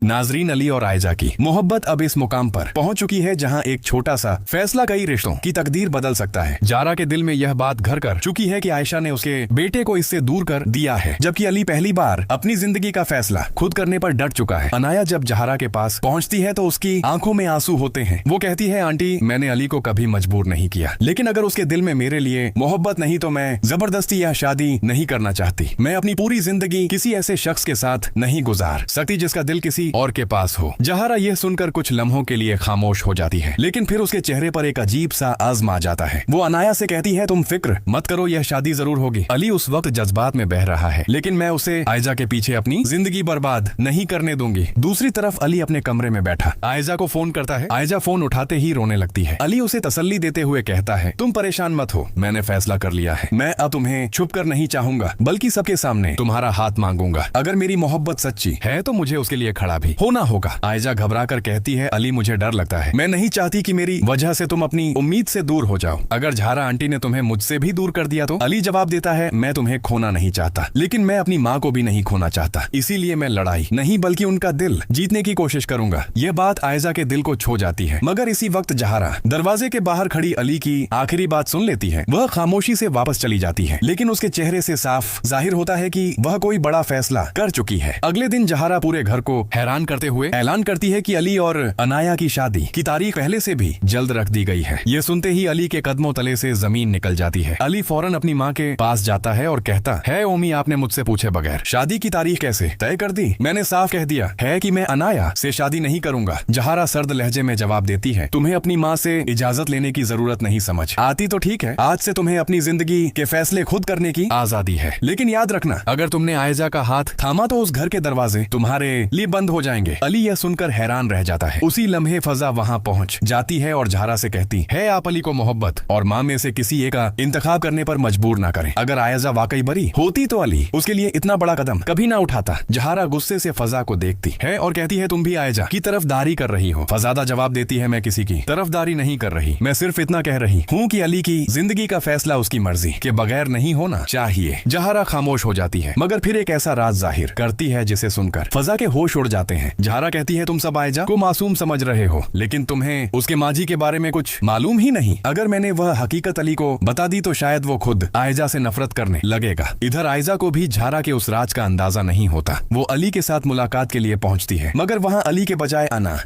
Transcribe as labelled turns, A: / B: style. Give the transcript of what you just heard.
A: नाजरीन, अली और आयजा की मोहब्बत अब इस मुकाम पर पहुंच चुकी है जहां एक छोटा सा फैसला कई रिश्तों की तकदीर बदल सकता है। जारा के दिल में यह बात घर कर चुकी है कि आयशा ने उसके बेटे को इससे दूर कर दिया है, जबकि अली पहली बार अपनी जिंदगी का फैसला खुद करने पर डट चुका है। अनाया जब जहारा के पास पहुंचती है तो उसकी आंखों में आंसू होते हैं। वो कहती है, आंटी, मैंने अली को कभी मजबूर नहीं किया, लेकिन अगर उसके दिल में मेरे लिए मोहब्बत नहीं तो मैं जबरदस्ती यह शादी नहीं करना चाहती। मैं अपनी पूरी जिंदगी किसी ऐसे शख्स के साथ नहीं गुजार सकती जिसका दिल किसी और के पास हो। जहारा यह सुनकर कुछ लम्हों के लिए खामोश हो जाती है, लेकिन फिर उसके चेहरे पर एक अजीब सा आज़म आ जाता है। वो अनाया से कहती है, तुम फिक्र मत करो, यह शादी जरूर होगी। अली उस वक्त जज्बात में बह रहा है, लेकिन मैं उसे आयजा के पीछे अपनी जिंदगी बर्बाद नहीं करने दूंगी। दूसरी तरफ अली अपने कमरे में बैठा आयजा को फोन करता है। आयजा फोन उठाते ही रोने लगती है। अली उसे तसल्ली देते हुए कहता है, तुम परेशान मत हो, मैंने फैसला कर लिया है। मैं अब तुम्हें छुप कर नहीं चाहूंगा, बल्कि सबके सामने तुम्हारा हाथ मांगूंगा। अगर मेरी मोहब्बत सच्ची है तो मुझे उसके लिए खड़ा भी होना होगा। आयजा घबरा कर कहती है, अली, मुझे डर लगता है। मैं नहीं चाहती कि मेरी वजह से तुम अपनी उम्मीद से दूर हो जाओ। अगर झारा आंटी ने तुम्हें मुझसे भी दूर कर दिया तो? अली जवाब देता है, मैं तुम्हें खोना नहीं चाहता, लेकिन मैं अपनी माँ को भी नहीं खोना चाहता। इसीलिए मैं लड़ाई नहीं बल्कि उनका दिल जीतने की कोशिश करूंगा। यह बात आयजा के दिल को छू जाती है, मगर इसी वक्त जहारा दरवाजे के बाहर खड़ी अली की आखिरी बात सुन लेती है। वह खामोशी से वापस चली जाती है, लेकिन उसके चेहरे से साफ जाहिर होता है कि वह कोई बड़ा फैसला कर चुकी है। अगले दिन जहारा पूरे घर को हैरान करते हुए ऐलान करती है कि अली और अनाया की शादी की तारीख पहले से भी जल्द रख दी गई है। ये सुनते ही अली के कदमों तले से जमीन निकल जाती है। अली फौरन अपनी माँ के पास जाता है और कहता है, ओमी, आपने मुझसे पूछे बगैर शादी की तारीख कैसे तय कर दी? मैंने साफ कह दिया है कि मैं अनाया से शादी नहीं करूंगा। जहारा सर्द लहजे में जवाब देती है, तुम्हें अपनी माँ से इजाजत लेने की जरूरत नहीं समझ आती तो ठीक है। आज से तुम्हें अपनी जिंदगी के फैसले खुद करने की आजादी है, लेकिन याद रखना, अगर तुमने आयजा का हाथ थामा तो उस घर के दरवाजे तुम्हारे लिए बंद हो जाएंगे। अली यह सुनकर हैरान रह जाता है। उसी लम्हे फजा वहाँ पहुँच जाती है और जहारा से कहती है, आप अली को मोहब्बत और माँ में से किसी एक का इंतखाब करने पर मजबूर ना करें। अगर आयजा वाकई बरी होती तो अली उसके लिए इतना बड़ा कदम कभी ना उठाता। जहारा गुस्से से फजा को देखती है और कहती है, तुम भी आयजा की तरफदारी कर रही हो। फजादा जवाब देती है, मैं किसी की तरफदारी नहीं कर रही, मैं सिर्फ इतना कह रही हूँ कि अली की जिंदगी का फैसला उसकी मर्जी के बगैर नहीं होना चाहिए। जहारा खामोश हो जाती है, मगर फिर एक ऐसा राज जाहिर करती है जिसे सुनकर फजा के होश उड़ जाते हैं। जहारा कहती है, तुम सब आयजा को मासूम समझ रहे हो, लेकिन तुम्हें उसके माजी के बारे में कुछ मालूम ही नहीं। अगर मैंने वह हकीकत अली को बता दी तो शायद वो खुद आयजा से नफरत करने लगेगा। इधर आयजा को भी झारा के उस राज का अंदाजा नहीं होता। वो अली के साथ मुलाकात के लिए पहुंचती है, मगर वहाँ अली के बजाय अना